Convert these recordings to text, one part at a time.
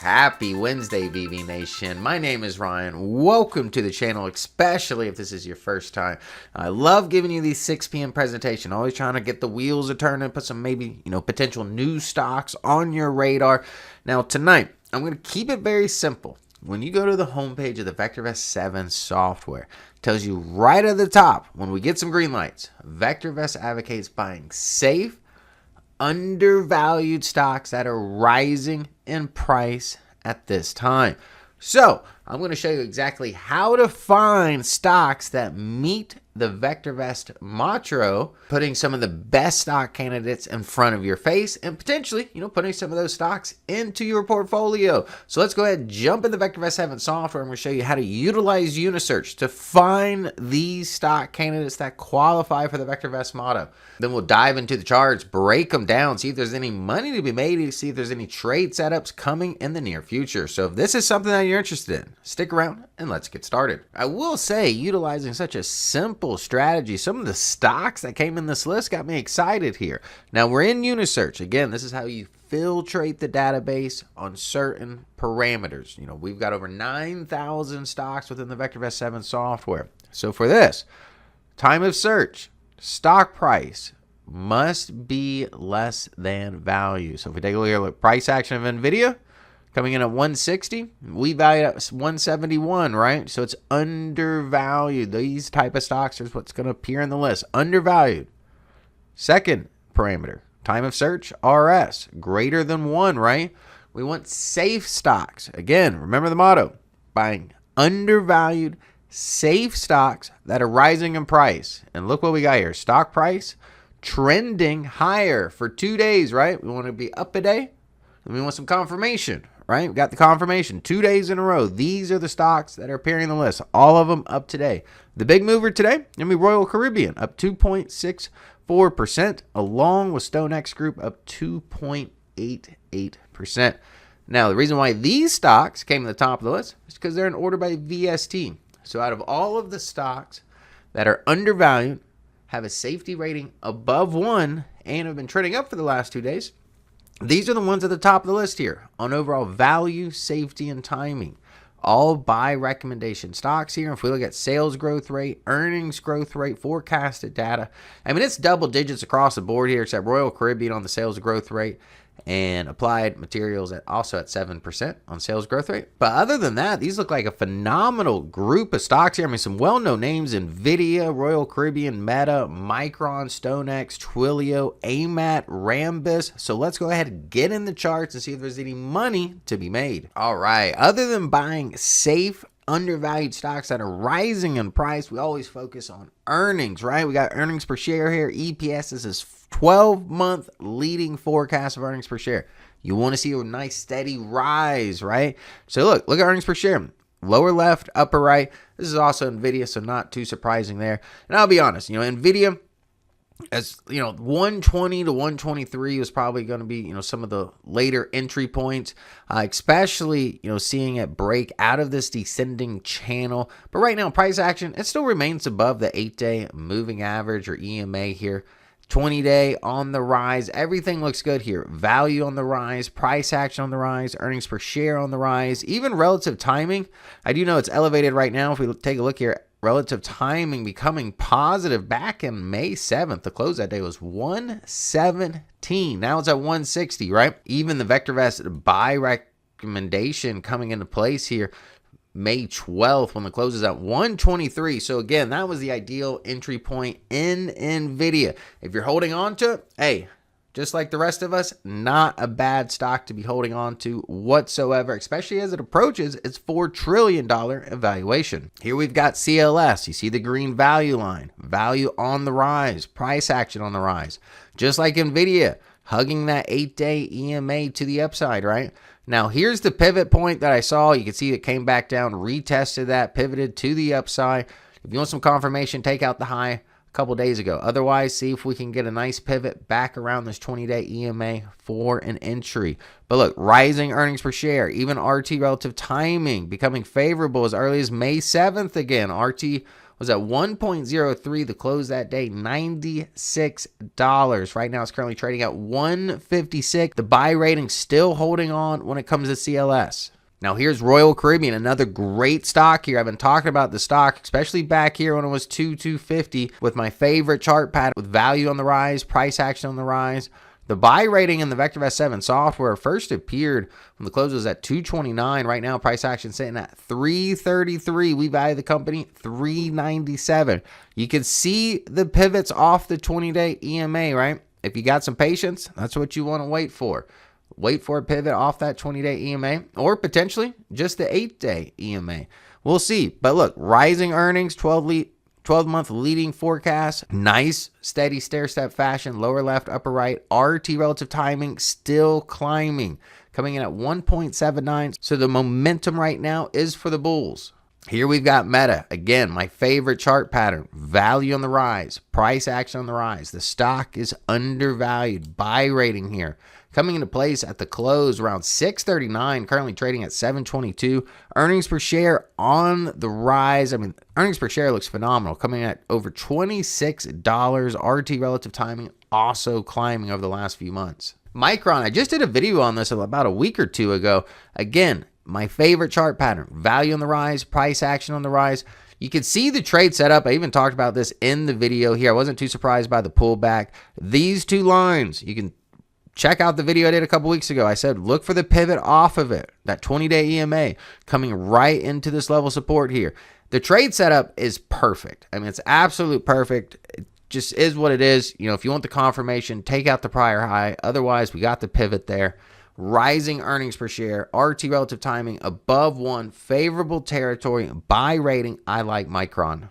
Happy Wednesday, VV Nation. My name is Ryan. Welcome to the channel, especially if this is your first time. I love giving you these 6 p.m. presentation. Always trying to get the wheels a turning, put some maybe, potential new stocks on your radar. Now, tonight, I'm going to keep it very simple. When you go to the homepage of the VectorVest 7 software, it tells you right at the top, when we get some green lights, VectorVest advocates buying safe, undervalued stocks that are rising in price at this time. So I'm going to show you exactly how to find stocks that meet the VectorVest motto, putting some of the best stock candidates in front of your face and potentially, putting some of those stocks into your portfolio. So let's go ahead and jump in the VectorVest 7 software. I'm going to show you how to utilize Unisearch to find these stock candidates that qualify for the VectorVest motto. Then we'll dive into the charts, break them down, see if there's any money to be made, see if there's any trade setups coming in the near future. So if this is something that you're interested in, stick around and let's get started. I will say, utilizing such a simple strategy, some of the stocks that came in this list got me excited here. Now we're in Unisearch. Again, this is how you filtrate the database on certain parameters. We've got over 9,000 stocks within the VectorVest 7 software. So for this, time of search, stock price must be less than value. So if we take a look at price action of Nvidia, coming in at 160, we value at 171, right? So it's undervalued. These type of stocks is what's going to appear in the list. Undervalued. Second parameter, time of search, RS, greater than 1, right? We want safe stocks. Again, remember the motto, buying undervalued, safe stocks that are rising in price. And look what we got here. Stock price trending higher for 2 days, right? We want to be up a day, and we want some confirmation. Right? We got the confirmation 2 days in a row. These are the stocks that are appearing in the list. All of them up today. The big mover today, going to be Royal Caribbean, up 2.64%, along with StoneX Group, up 2.88%. Now, the reason why these stocks came to the top of the list is because they're in order by VST. So out of all of the stocks that are undervalued, have a safety rating above 1, and have been trading up for the last 2 days, these are the ones at the top of the list here on overall value, safety, and timing. All buy recommendation stocks here. If we look at sales growth rate, earnings growth rate, forecasted data, it's double digits across the board here, except Royal Caribbean on the sales growth rate, and Applied Materials also at 7% on sales growth rate. But other than that, these look like a phenomenal group of stocks here. Some well-known names: Nvidia, Royal Caribbean, Meta, Micron, StoneX, Twilio, AMAT, Rambus. So let's go ahead and get in the charts and see if there's any money to be made. All right. Other than buying safe, undervalued stocks that are rising in price, we always focus on earnings, right? We got earnings per share here. EPS is this 12-month leading forecast of earnings per share. You want to see a nice steady rise, right? So look at earnings per share. Lower left, upper right. This is also Nvidia, so not too surprising there. And I'll be honest, Nvidia, as 120 to 123 was probably going to be some of the later entry points, especially seeing it break out of this descending channel. But right now, price action, it still remains above the 8-day moving average, or EMA here. 20-day on the rise. Everything looks good here. Value on the rise, price action on the rise, earnings per share on the rise, even relative timing. I do know it's elevated right now. If we take a look here, relative timing becoming positive back in May 7th. The close that day was 117. Now it's at 160, right? Even the VectorVest buy recommendation coming into place here May 12th when the close is at 123. So again, that was the ideal entry point in Nvidia. If you're holding on to it, hey, just like the rest of us, not a bad stock to be holding on to whatsoever, especially as it approaches its $4 trillion evaluation. Here we've got CLS. You see the green value line. Value on the rise. Price action on the rise. Just like Nvidia, hugging that 8-day EMA to the upside, right? Now, here's the pivot point that I saw. You can see it came back down, retested that, pivoted to the upside. If you want some confirmation, take out the high a couple days ago. Otherwise, see if we can get a nice pivot back around this 20-day EMA for an entry. But look, rising earnings per share, even RT relative timing becoming favorable as early as May 7th again. RT was at 1.03 to close that day, $96. Right now it's currently trading at 156. The buy rating still holding on when it comes to CLS. Now here's Royal Caribbean, another great stock here. I've been talking about the stock, especially back here when it was 250 with my favorite chart pattern with value on the rise, price action on the rise. The buy rating in the VectorVest 7 software first appeared when the close was at 229. Right now, price action sitting at 333. We value the company 397. You can see the pivots off the 20-day EMA, right? If you got some patience, that's what you want to wait for. Wait for a pivot off that 20-day EMA or potentially just the 8-day EMA. We'll see. But look, rising earnings, 12-month leading forecast, nice, steady stair-step fashion, lower left, upper right, RT relative timing still climbing, coming in at 1.79. So the momentum right now is for the bulls. Here we've got Meta. Again, my favorite chart pattern. Value on the rise, price action on the rise. The stock is undervalued. Buy rating here. Coming into place at the close around 639, currently trading at 722. Earnings per share on the rise. I mean, earnings per share looks phenomenal, coming at over $26. RT relative timing also climbing over the last few months. Micron, I just did a video on this about a week or two ago. Again, my favorite chart pattern. Value on the rise, price action on the rise. You can see the trade setup. I even talked about this in the video here. I wasn't too surprised by the pullback. These two lines, you can check out the video I did a couple weeks ago. I said, look for the pivot off of it, that 20-day EMA coming right into this level support here. The trade setup is perfect. I mean, it's absolute perfect. It just is what it is. You know, if you want the confirmation, take out the prior high. Otherwise, we got the pivot there. Rising earnings per share, RT relative timing above 1, favorable territory, buy rating. I like Micron.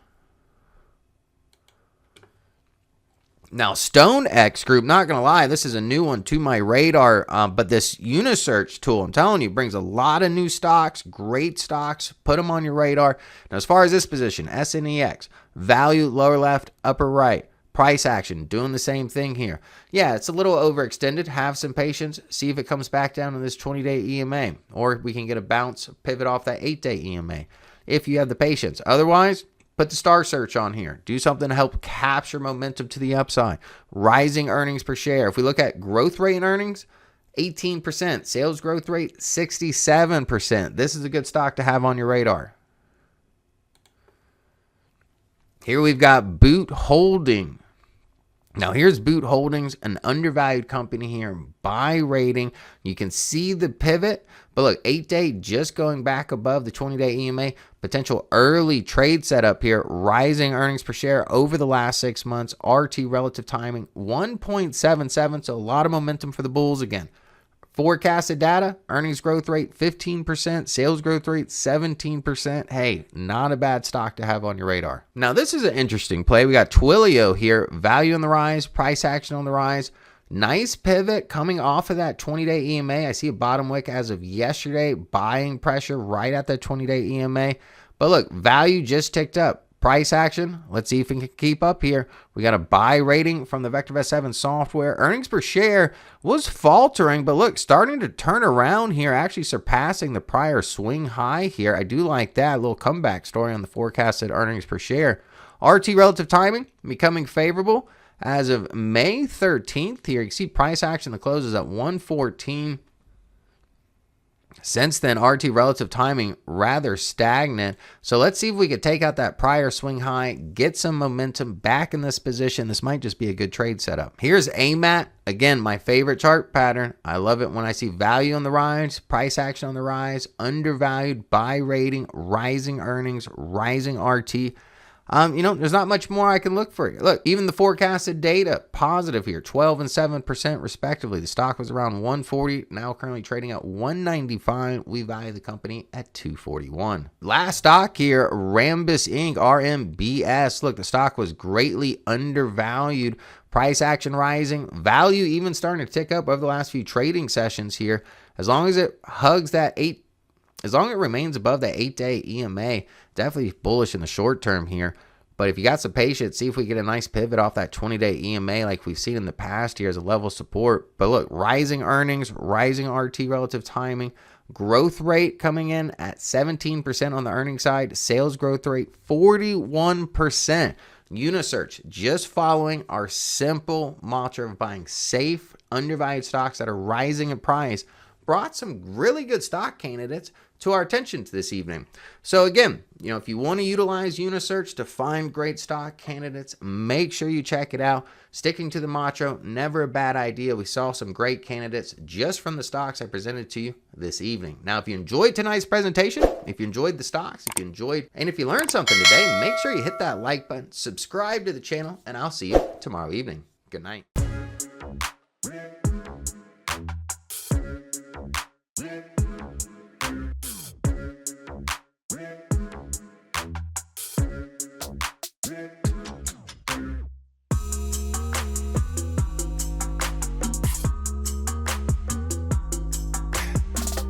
Now, StoneX Group, not going to lie, this is a new one to my radar, but this Unisearch tool, I'm telling you, brings a lot of new stocks, great stocks, put them on your radar. Now, as far as this position, SNEX, value, lower left, upper right, price action, doing the same thing here. Yeah, it's a little overextended. Have some patience. See if it comes back down to this 20-day EMA, or we can get a bounce, pivot off that 8-day EMA if you have the patience. Otherwise, put the star search on here. Do something to help capture momentum to the upside. Rising earnings per share. If we look at growth rate in earnings, 18%. Sales growth rate, 67%. This is a good stock to have on your radar. Here we've got Boot Holding. Now here's Boot Holdings, an undervalued company here. Buy rating. You can see the pivot. But look, 8-day just going back above the 20-day EMA. Potential early trade setup here. Rising earnings per share over the last 6 months. RT relative timing 1.77. So a lot of momentum for the bulls again. Forecasted data, earnings growth rate 15%, sales growth rate 17%. Hey, not a bad stock to have on your radar. Now, this is an interesting play. We got Twilio here, value on the rise, price action on the rise. Nice pivot coming off of that 20-day EMA. I see a bottom wick as of yesterday, buying pressure right at that 20-day EMA. But look, value just ticked up. Price action, let's see if we can keep up here. We got a buy rating from the VectorVest 7 software. Earnings per share was faltering, but look, starting to turn around here, actually surpassing the prior swing high here. I do like that. A little comeback story on the forecasted earnings per share. RT relative timing becoming favorable as of May 13th here. You can see price action, the close is at 114. Since then, RT relative timing rather stagnant. So let's see if we could take out that prior swing high, get some momentum back in this position. This might just be a good trade setup. Here's AMAT. Again, my favorite chart pattern. I love it when I see value on the rise, price action on the rise, undervalued, buy rating, rising earnings, rising RT. There's not much more I can look for. Look, even the forecasted data, positive here, 12 and 7% respectively. The stock was around 140, now currently trading at 195. We value the company at 241. Last stock here, Rambus Inc., RMBS. Look, the stock was greatly undervalued. Price action rising, value even starting to tick up over the last few trading sessions here. As long as it hugs that as long as it remains above the 8-day EMA, definitely bullish in the short term here. But if you got some patience, see if we get a nice pivot off that 20-day EMA like we've seen in the past here as a level of support. But look, rising earnings, rising RT relative timing, growth rate coming in at 17% on the earnings side, sales growth rate 41%. Unisearch, just following our simple mantra of buying safe, undervalued stocks that are rising in price, brought some really good stock candidates to our attention this evening. So again, if you want to utilize Unisearch to find great stock candidates, make sure you check it out. Sticking to the mantra, never a bad idea. We saw some great candidates just from the stocks I presented to you this evening. Now, if you enjoyed tonight's presentation, if you enjoyed the stocks, and if you learned something today, make sure you hit that like button, subscribe to the channel, and I'll see you tomorrow evening. Good night.